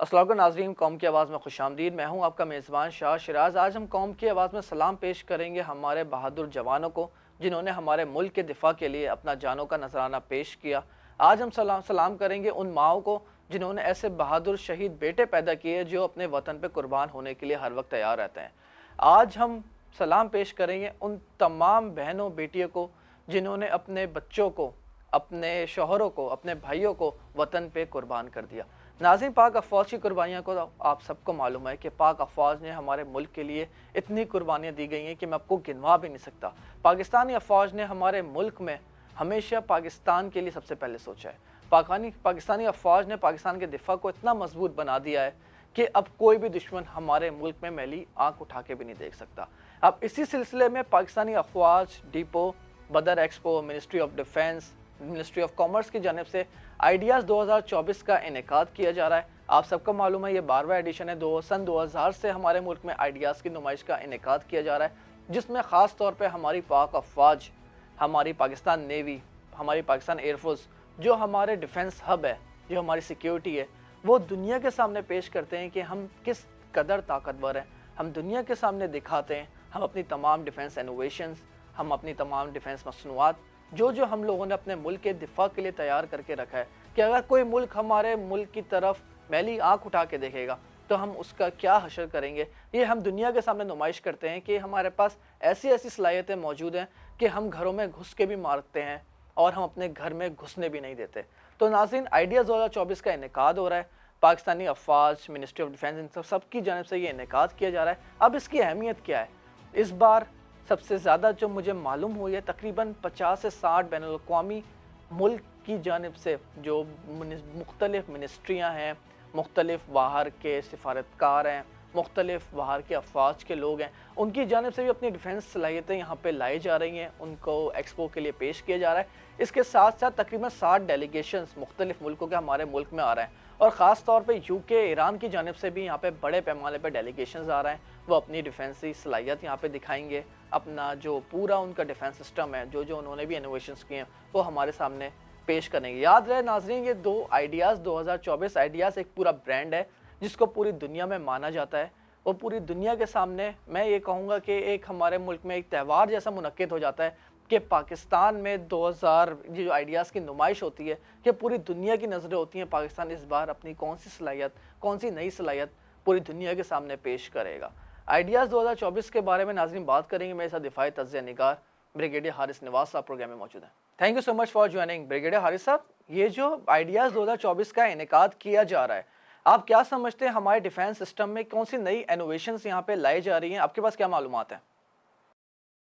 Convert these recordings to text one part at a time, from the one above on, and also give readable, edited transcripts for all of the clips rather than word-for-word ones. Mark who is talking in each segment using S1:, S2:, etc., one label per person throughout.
S1: अस्सलाम वालेकुम नाज़रीन, कौम की आवाज़ में खुशामदीद। मैं हूं आपका मेज़बान शाह शिराज़। आज हम कौम की आवाज़ में सलाम पेश करेंगे हमारे बहादुर जवानों को, जिन्होंने हमारे मुल्क के दिफा के लिए अपना जानों का नजराना पेश किया। आज हम सलाम करेंगे उन माओं को जिन्होंने ऐसे बहादुर शहीद बेटे पैदा किए जो अपने वतन पर कुर्बान होने के लिए हर वक्त तैयार रहते हैं। आज हम सलाम पेश करेंगे उन तमाम बहनों बेटियों को जिन्होंने अपने बच्चों को, अपने शोहरों को, अपने भाइयों को वतन पे कुर्बान कर दिया। नाज़रीन, पाक अफ़वाज की कुर्बानियों को आप सबको मालूम है कि पाक अफ़वाज ने हमारे मुल्क के लिए इतनी कुर्बानियाँ दी गई हैं कि मैं आपको गिनवा भी नहीं सकता। पाकिस्तानी अफ़वाज ने हमारे मुल्क में हमेशा पाकिस्तान के लिए सबसे पहले सोचा है। पाकिस्तानी अफ़वाज ने पाकिस्तान के दिफा को इतना मजबूत बना दिया है कि अब कोई भी दुश्मन हमारे मुल्क में मैली आंख उठा के भी नहीं देख सकता। अब इसी सिलसिले में पाकिस्तानी अफ़वाज डिपो, बदर expo, ministry of defence, ministry of commerce की जानिब से आइडियाज़ 2024 का इनेकाद किया जा रहा है। आप सबको मालूम है ये 12वां एडिशन है। सन 2000 से हमारे मुल्क में आइडियाज़ की नुमाइश का इनेकाद किया जा रहा है, जिसमें ख़ास तौर पे हमारी पाक अफ़वाज, हमारी पाकिस्तान नेवी, हमारी पाकिस्तान एयरफोर्स, जो हमारे डिफेंस हब है, जो हमारी सिक्योरिटी है, वो दुनिया के सामने पेश करते हैं कि हम किस कदर ताकतवर हैं। हम दुनिया के सामने दिखाते हैं हम अपनी तमाम डिफेंस इनोवेशंस, हम अपनी तमाम डिफेंस मसनूआत जो हम लोगों ने अपने मुल्क के दिफा के लिए तैयार करके रखा है, कि अगर कोई मुल्क हमारे मुल्क की तरफ मैली आंख उठा के देखेगा तो हम उसका क्या हशर करेंगे। ये हम दुनिया के सामने नुमाइश करते हैं कि हमारे पास ऐसी ऐसी सलाहियतें मौजूद हैं कि हम घरों में घुस के भी मारते हैं और हम अपने घर में घुसने भी नहीं देते। तो नाज़रीन, आइडियाज़ 2024 का इनेकाद हो रहा है। पाकिस्तानी अफ़वाज, मिनिस्ट्री ऑफ डिफेंस, इन सब की जानिब से ये इनेकाद किया जा रहा है। अब इसकी अहमियत क्या है? इस बार सबसे ज़्यादा जो मुझे मालूम हुई है, तकरीबन 50 से 60 बैनुल-अक़वामी मुल्क की जानिब से जो मुख्तलिफ़ मिनिस्ट्रियाँ हैं, मुख्तलिफ़ बाहर के सिफारतकार हैं, मुख्तलिफ़ बाहर के अफ़वाज के लोग हैं, उनकी जानिब से भी अपनी डिफेंस सलाहियतें यहाँ पे लाई जा रही हैं, उनको एक्सपो के लिए पेश किया जा रहा है। इसके साथ साथ तकरीबन 60 डेलीगेशंस मुख्तलिफ़ मुल्कों के हमारे मुल्क में आ रहे हैं, और ख़ास तौर पे यूके, ईरान की जानिब से भी यहाँ पे बड़े पैमाने पे डेलीगेशंस आ रहे हैं। वो अपनी डिफेंसी सलाहियत यहाँ पे दिखाएंगे, अपना जो पूरा उनका डिफेंस सिस्टम है, जो उन्होंने भी इनोवेशंस किए हैं, वो हमारे सामने पेश करेंगे। याद रहे नाज़रीन, ये दो आइडियाज़ 2024 आइडियाज़ एक पूरा ब्रांड है जिसको पूरी दुनिया में माना जाता है। वो पूरी दुनिया के सामने, मैं ये कहूँगा कि एक हमारे मुल्क में एक त्यौहार जैसा मुनक्किद हो जाता है कि पाकिस्तान में 2000 ये जो आइडियाज़ की नुमाइश होती है कि पूरी दुनिया की नज़रें होती हैं पाकिस्तान इस बार अपनी कौन सी सलाहियत, कौन सी नई सलाहियत पूरी दुनिया के सामने पेश करेगा। आइडियाज़ 2024 के बारे में नाज़रीन बात करेंगे। मेरे साथ दिफाई तज्ज़िया निगार ब्रिगेडियर हारिस नवाज साहब प्रोग्राम में मौजूद हैं। Thank you so much for joining brigadier Haris साहब। ये जो आइडियाज़ 2024 का इनेकाद किया जा रहा है, आप क्या समझते हैं हमारे डिफेंस सिस्टम में कौन सी नई इनोवेशंस यहाँ पे लाई जा रही हैं? आपके पास क्या मालूमात हैं?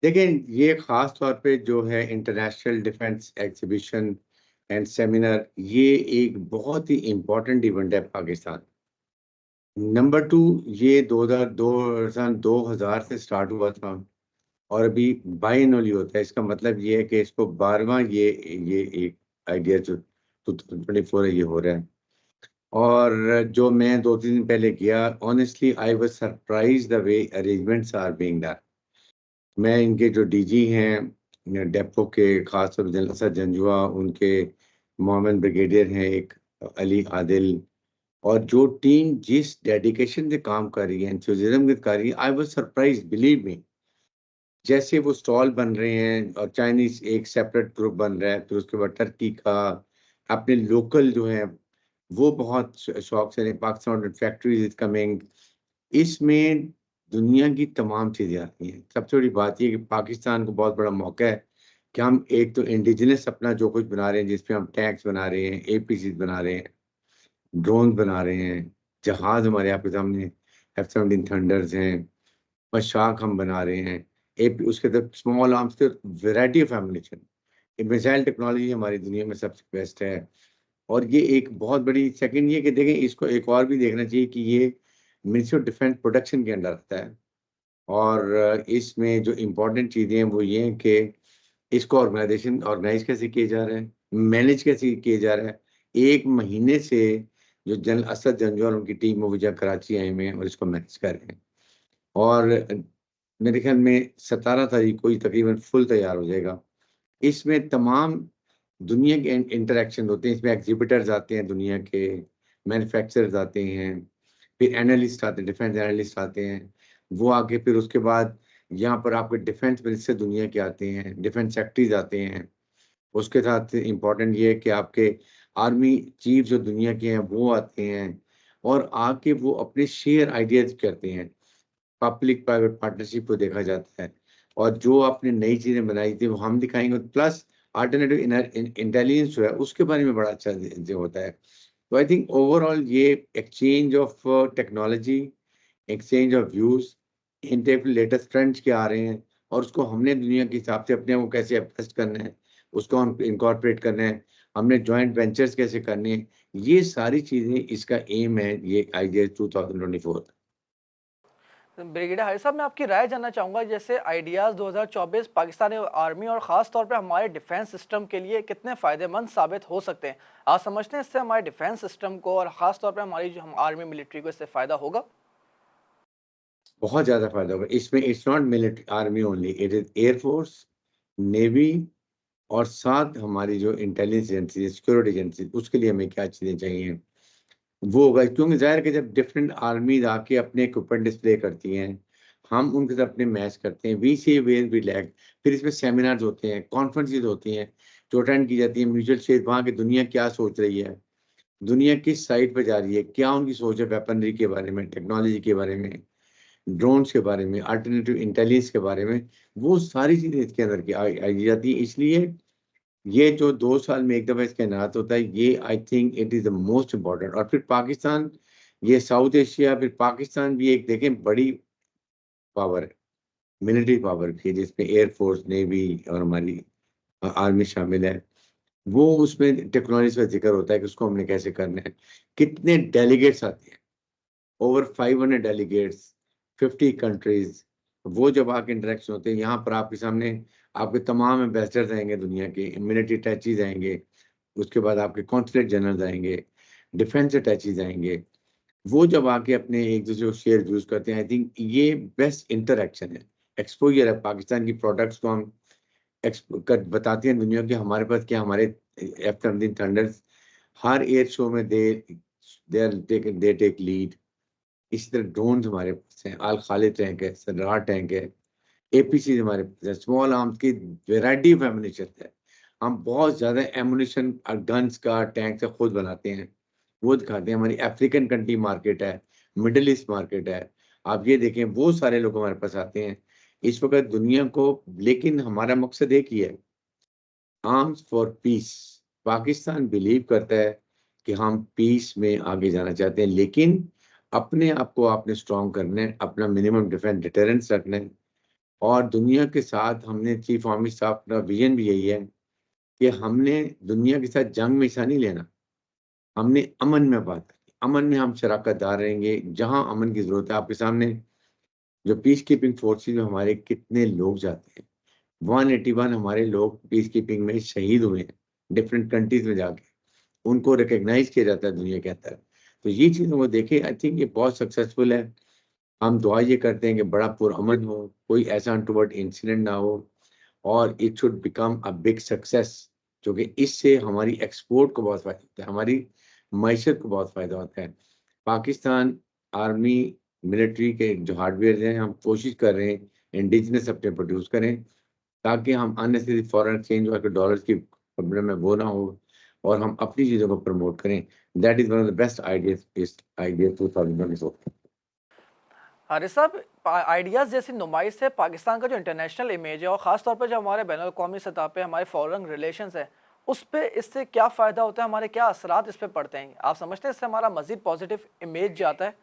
S2: देखिए, ये ख़ास तौर पे जो है international defence exhibition and seminar, ये एक बहुत ही इम्पोर्टेंट इवेंट है पाकिस्तान। नंबर 2, ये 2000 से स्टार्ट हुआ था और अभी बाइएनुअली होता है। इसका मतलब ये है कि इसको 12वां ये एक आइडिया जो 2024 है, ये हो रहा है। और जो मैं 2-3 दिन पहले गया, honestly I was surprised the way arrangements are being done. मैं इनके जो डीजी हैं डेपो के, खासतौर पे जनरल असद जंजुआ, उनके मोहम्मद ब्रिगेडियर हैं एक अली आदिल, और जो टीम जिस डेडिकेशन से काम कर रही है, एंथुसियाज्म के कर रही है, I was surprised, believe me. जैसे वो स्टॉल बन रहे हैं और चाइनीज़ एक सेपरेट ग्रुप बन रहा है, फिर उसके बाद टर्की का, अपने लोकल जो है वो बहुत शौक से पाकिस्तान फैक्ट्रीज इज कमिंग। इसमें दुनिया की तमाम चीज़ें आती हैं। सबसे बड़ी बात ये है कि पाकिस्तान को बहुत बड़ा मौका है कि हम एक तो इंडिजिनस अपना जो कुछ बना रहे हैं, जिसपे हम टैंक्स बना रहे हैं, एपीसीज़ बना रहे हैं, ड्रोन बना रहे हैं, जहाज़ हमारे आपके सामने F-17 थंडर्स हैं, मशाक हम बना रहे हैं, एपी उसके अंदर स्मॉल आर्म्स के वैरायटी ऑफ एम्यूनिशन। ये मिसाइल टेक्नोलॉजी हमारी दुनिया में सबसे बेस्ट है। और ये एक बहुत बड़ी सेकंड ये कि देखें, इसको एक और भी देखना चाहिए कि ये मिनिस्ट्री ऑफ डिफेंस प्रोडक्शन के अंडर आता है। और इसमें जो इम्पोर्टेंट चीज़ें हैं वो ये हैं कि इसको ऑर्गेनाइज़ कैसे किया जा रहा है, मैनेज कैसे किया जा रहा है। 1 महीने से जो जनरल असद जंजू और उनकी टीम है वो जहाँ कराची आए हुए हैं और इसको मैनेज कर रहे हैं। और मेरे ख्याल में 17 तारीख को ये तकरीबन फुल तैयार हो जाएगा। इसमें तमाम दुनिया के इंटरैक्शन होते हैं, इसमें एग्ज़िबिटर्स आते हैं दुनिया के, मैन्युफैक्चरर्स आते हैं, फिर एनालिस्ट आते हैं, डिफेंस एनालिस्ट आते हैं, वो आके फिर उसके बाद यहाँ पर आपके डिफेंस मिनिस्टर दुनिया के आते हैं, डिफेंस सेक्रेटरीज आते हैं। उसके साथ इम्पोर्टेंट ये है कि आपके आर्मी चीफ जो दुनिया के हैं वो आते हैं, और आके वो अपने शेयर आइडियाज करते हैं। पब्लिक प्राइवेट पार्टनरशिप को देखा जाता है, और जो आपने नई चीजें बनाई थी वो हम दिखाएंगे, प्लस अल्टरनेटिव इंटेलिजेंस जो है उसके बारे में बड़ा अच्छा जो होता है। तो आई थिंक ओवरऑल ये exchange of technology, exchange of views, in latest trends क्या आ रहे हैं, और उसको हमने दुनिया के हिसाब से अपने को कैसे एडजस्ट करना है, उसको हम इनकॉर्पोरेट करना है, हमने जॉइंट वेंचर्स कैसे करने हैं, ये सारी चीजें इसका एम है ये आईडीएस 2024।
S1: ब्रिगेडियर हारिस साहब, मैं आपकी राय जानना चाहूँगा, जैसे आइडियाज़ 2024 पाकिस्तानी आर्मी और ख़ास तौर पे हमारे डिफेंस सिस्टम के लिए कितने फ़ायदेमंद साबित हो सकते हैं? आप समझते हैं इससे हमारे डिफेंस सिस्टम को और ख़ास तौर पे हमारी जो हम आर्मी मिलिट्री को इससे फ़ायदा होगा?
S2: बहुत ज्यादा फायदा होगा इसमें। It's not military army only, it is air force, navy, और साथ हमारी जो इंटेलिजेंस एजेंसी, सिक्योरिटी एजेंसी, उसके लिए हमें क्या चीजें चाहिए वो होगा। क्योंकि जाहिर है कि जब डिफरेंट आर्मीज आके अपने इक्विपमेंट डिस्प्ले करती हैं, हम उनके साथ अपने मैच करते हैं, we see where we lag. फिर इसमें सेमिनार्स होते हैं, कॉन्फ्रेंसेज होती हैं जो अटेंड की जाती है, म्यूचुअल शेयर, वहाँ की दुनिया क्या सोच रही है, दुनिया किस साइड पर जा रही है, क्या उनकी सोच है वेपनरी के बारे में, टेक्नोलॉजी के बारे में, ड्रोन्स के बारे में, अल्टरनेटिव इंटेलिजेंस के बारे में, वो सारी चीजें इसके अंदर की आई जाती है। इसलिए ये जो 2 साल में एक दफा इसका इनात होता है, ये I think it is the most important. और फिर पाकिस्तान, ये साउथ एशिया, फिर पाकिस्तान भी एक देखें बड़ी पावर है, मिलिट्री पावर की, जिसमें एयरफोर्स, नेवी और हमारी आर्मी शामिल है। वो उसमें टेक्नोलॉजी का जिक्र होता है कि उसको हमने कैसे करना है। कितने डेलीगेट्स आते हैं, ओवर 500 डेलीगेट्स, 50 कंट्रीज। वो जब आके इंटरेक्शन होते हैं, यहाँ पर आपके सामने आपके तमाम एम्बेसडर्स आएंगे, दुनिया के मिलिट्री अटैचीज आएंगे, उसके बाद आपके कॉन्सुलेट जनरल आएंगे, डिफेंस अटैचीज आएंगे। वो जब आके अपने एक दूसरे को शेयर यूज करते हैं, आई थिंक ये बेस्ट इंटरेक्शन है, एक्सपोजर है। पाकिस्तान की प्रोडक्ट्स को हम बताते हैं दुनिया के हमारे पास क्या, हमारे F-17 थंडर्स हर एयर शो में दे टेक लीड। इसी तरह ड्रोन हमारे पास हैं, आल खालिद टैंक है, सरदार टैंक है, एपीसी हमारे पास है, स्मॉल आर्म्स की वेराइटी ऑफ एमुनिशन है। हम बहुत ज्यादा एमुनिशन गन्स का, टैंक से खुद बनाते हैं, वो दिखाते हैं। हमारी अफ्रीकन कंट्री मार्केट है, मिडिल ईस्ट मार्केट है, आप ये देखें, वो सारे लोग हमारे पास आते हैं इस वक्त दुनिया को। लेकिन हमारा मकसद एक ही है, arms for piece. Pakistan believe करता है कि हम पीस में आगे जाना चाहते हैं, लेकिन अपने आप को आपने स्ट्रॉन्ग करना है, अपना मिनिमम डिफेंस डिटरेंस रखना है। और दुनिया के साथ हमने, चीफ आर्मी स्टाफ का विजन भी यही है कि हमने दुनिया के साथ जंग में हिस्सा नहीं लेना, हमने अमन में बात करनी। अमन में हम शराकतदार रहेंगे जहां अमन की जरूरत है। आपके सामने जो पीस कीपिंग फोर्सेज में हमारे कितने लोग जाते हैं, 181 हमारे लोग पीस कीपिंग में शहीद हुए हैं डिफरेंट कंट्रीज में जाके, उनको रिकग्नाइज किया जाता है दुनिया के अंदर। तो ये चीज़ों को देखे, आई थिंक ये बहुत सक्सेसफुल है। हम दुआ ये करते हैं कि बड़ा पुरअमन हो, कोई ऐसा अनटूवर्ड इंसिडेंट ना हो, और it should become a big success, जो कि इससे हमारी एक्सपोर्ट को बहुत फायदा होता है, हमारी मैशत को बहुत फायदा होता है। पाकिस्तान आर्मी मिलिट्री के जो हार्डवेयर हैं, हम कोशिश कर रहे हैं इंडिजिनस अपने प्रोड्यूस करें, ताकि हम अननेसेसरी फॉरेन एक्सचेंज और डॉलर्स की प्रॉब्लम में वो ना हो, और हम अपनी चीज़ों को प्रमोट करें। That is one of the best ideas idea 2024।
S1: Haris साहब, आइडियाज़ जैसी नुमाइश से पाकिस्तान का जो इंटरनेशनल इमेज है और ख़ास तौर पे जो हमारे बैनुल अक़वामी सतह पे हमारे फॉरेन रिलेशंस हैं, उस पे इससे क्या फ़ायदा होता है, हमारे क्या असरात इस पे पड़ते हैं? आप समझते हैं इससे हमारा मज़ीद पॉजिटिव इमेज जाता है?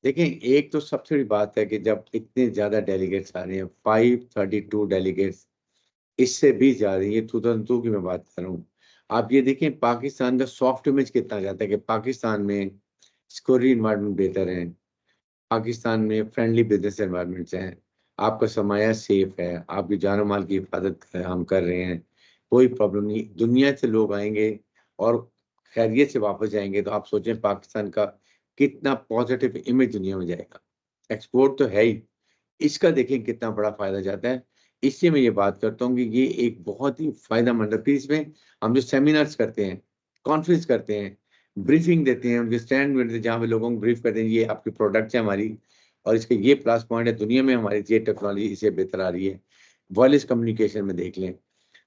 S2: देखें, एक तो सबसे बड़ी बात है कि जब इतने ज्यादा डेलीगेट्स आ रहे हैं, 532 डेलीगेट्स, इससे भी ज्यादा, ये 2002 की मैं बात कर रहा हूँ। आप ये देखें पाकिस्तान का सॉफ्ट इमेज कितना जाता है कि पाकिस्तान में सिक्योरिटी इन्वायरमेंट बेहतर है, पाकिस्तान में फ्रेंडली बिजनेस एनवायरनमेंट्स हैं, आपका सरमाया सेफ है, आपकी जान माल की हिफाजत हम कर रहे हैं, कोई प्रॉब्लम नहीं। दुनिया से लोग आएंगे और खैरियत से वापस जाएंगे, तो आप सोचें पाकिस्तान का कितना पॉजिटिव इमेज दुनिया में जाएगा। एक्सपोर्ट तो है ही, इसका देखें कितना बड़ा फायदा जाता है। इससे मैं ये बात करता हूँ कि ये एक बहुत ही फायदेमंद है। फिर इसमें हम जो सेमिनार्स करते हैं, कॉन्फ्रेंस करते हैं, ब्रीफिंग देते हैं, उनके स्टैंड मिलते हैं, जहाँ पे लोगों को ब्रीफ करते हैं ये आपकी प्रोडक्ट है हमारी और इसके ये प्लस पॉइंट है, दुनिया में हमारी ये टेक्नोलॉजी इससे बेहतर आ रही है। वॉयस कम्युनिकेशन में देख लें,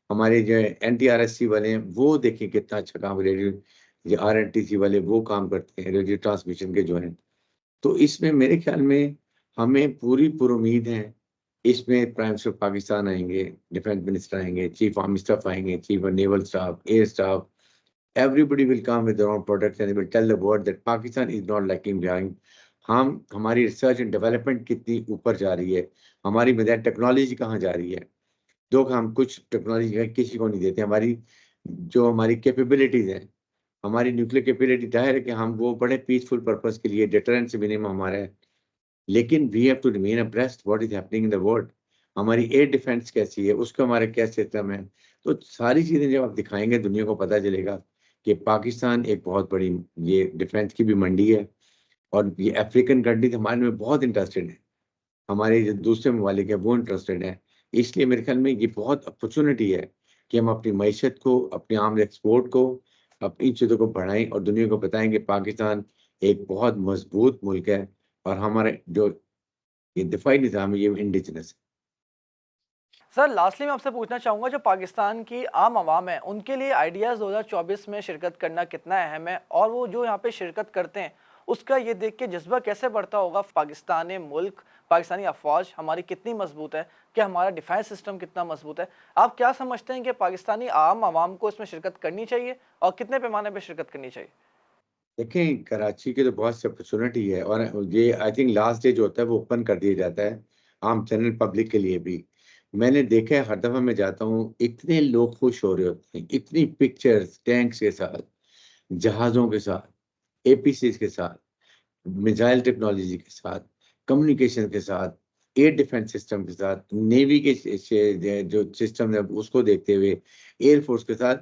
S2: हमारे जो NTRSC वाले हैं वो देखें कितना अच्छा काम, रेडियो ये RNTC वाले वो काम करते हैं रेडियो ट्रांसमिशन के जो हैं। तो इसमें मेरे ख्याल में हमें पूरी उम्मीद है, इसमें प्राइम मिनिस्टर पाकिस्तान आएंगे, डिफेंस मिनिस्टर आएंगे, चीफ आर्मी स्टाफ आएंगे, chief of naval staff, air staff, everybody will come with their own products and they will tell the world that Pakistan is not lagging behind. हमारी research and development कितनी ऊपर जा रही है, हमारी missile technology कहाँ जा रही है, जो हम कुछ टेक्नोलॉजी किसी को नहीं देते। हमारी जो हमारी कैपेबिलिटीज हैं, हमारी न्यूक्लियर कैपेबिलिटी जाहिर है कि हम वो बड़े पीसफुल पर्पस के लिए डिटरेंस मिनिमम हमारा है, लेकिन we have to remain abreast what is happening in the world. हमारी एयर डिफेंस कैसी है, उसका हमारा क्या सिस्टम है, तो सारी चीज़ें जब आप दिखाएंगे दुनिया को पता चलेगा कि पाकिस्तान एक बहुत बड़ी ये डिफेंस की भी मंडी है और ये अफ्रीकन कंट्रीज हमारे में बहुत इंटरेस्टेड है, हमारे जो दूसरे ममालिक हैं वो इंटरेस्टेड हैं। इसलिए मेरे ख्याल में ये बहुत अपॉर्चुनिटी है कि हम अपनी मईशत को, अपने आम एक्सपोर्ट को, अपनी चीज़ों को बढ़ाएं और दुनिया को बताएं कि पाकिस्तान एक बहुत मजबूत मुल्क है और हमारे जो ये दिफाई निज़ाम है ये इंडिजिनस है।
S1: सर लास्टली मैं आपसे पूछना चाहूँगा, जो पाकिस्तान की आम आवाम है उनके लिए आइडियाज़ 2024 में शिरकत करना कितना अहम है, और वो जो यहाँ पे शिरकत करते हैं उसका ये देख के जज्बा कैसे बढ़ता होगा, पाकिस्तानी मुल्क, पाकिस्तानी अफवाज हमारी कितनी मजबूत है, कि हमारा डिफेंस सिस्टम कितना मजबूत है। आप क्या समझते हैं कि पाकिस्तानी आम आवाम को इसमें शिरकत करनी चाहिए और कितने पैमाने पर शिरकत करनी चाहिए?
S2: देखें, कराची की तो बहुत सी अपॉर्चुनिटी है और ये आई थिंक लास्ट डे जो होता है वो ओपन कर दिया जाता है आम जनरल पब्लिक के लिए भी। मैंने देखा है हर दफ़ा मैं जाता हूँ इतने लोग खुश हो रहे होते हैं, इतनी पिक्चर्स टैंक्स के साथ, जहाज़ों के साथ, APCs के साथ, मिसाइल टेक्नोलॉजी के साथ, कम्युनिकेशन के साथ, एयर डिफेंस सिस्टम के साथ, नेवी के जो सिस्टम है उसको देखते हुए, एयरफोर्स के साथ,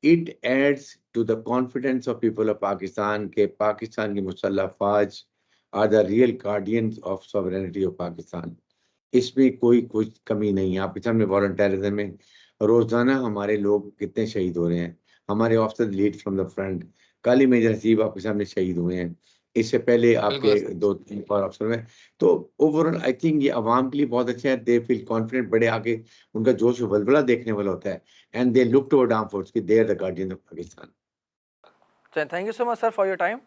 S2: it aids to the confidence of people of Pakistan के पाकिस्तान की मुसल्लह अफवाज are the real guardians of sovereignty of Pakistan. इसमें कोई कुछ कमी नहीं है। आपके सामने वॉलंटियरिज्म में रोजाना हमारे लोग कितने शहीद हो रहे हैं, हमारे officer lead from the front, कल ही मेजर हसीब आपके सामने शहीद हुए हैं, इससे पहले आपके
S3: बिल्कुल।
S2: 2-3 और अफसर में। तो ओवरऑल आई थिंक ये आवाम के लिए बहुत अच्छा है, दे फील कॉन्फिडेंट, बड़े आगे उनका जोश व वलवला देखने वाला होता है and they look toward arm force कि they are the guardian of Pakistan.
S1: Thank you so much sir for your time.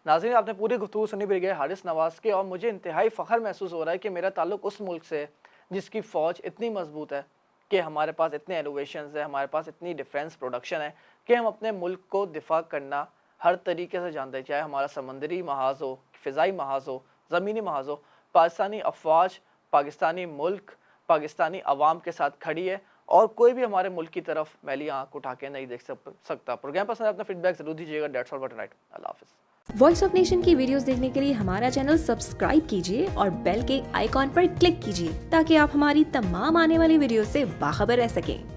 S1: नाज़रीन, आपने पूरी गुफ्तगू सुनी ब्रिगेडियर हारिस नवाज़ की, और मुझे इंतहाई फ़ख्र महसूस हो रहा है कि मेरा ताल्लुक उस मुल्क से है जिसकी फ़ौज इतनी मजबूत है कि हमारे पास इतने इनोवेशंस है, हमारे पास इतनी डिफेंस प्रोडक्शन है कि हम अपने मुल्क को दिफा करना हर तरीके से जानते हैं, चाहे हमारा समंदरी महाज हो, फ़िज़ाई महाज हो, ज़मीनी महाज हो। पाकिस्तानी अफवाज, पाकिस्तानी मुल्क, पाकिस्तानी अवाम के साथ खड़ी है और कोई भी हमारे मुल्क की तरफ मैली आँख उठा के नहीं देख सकता। प्रोग्राम पसंद है अपना फीडबैक जरूर दीजिएगा। That's all for tonight. अल्लाह हाफ़िज़।
S4: वॉइस ऑफ नेशन की वीडियोस देखने के लिए हमारा चैनल सब्सक्राइब कीजिए और बेल के आइकॉन पर क्लिक कीजिए ताकि आप हमारी तमाम आने वाली वीडियो से बाखबर रह सकें।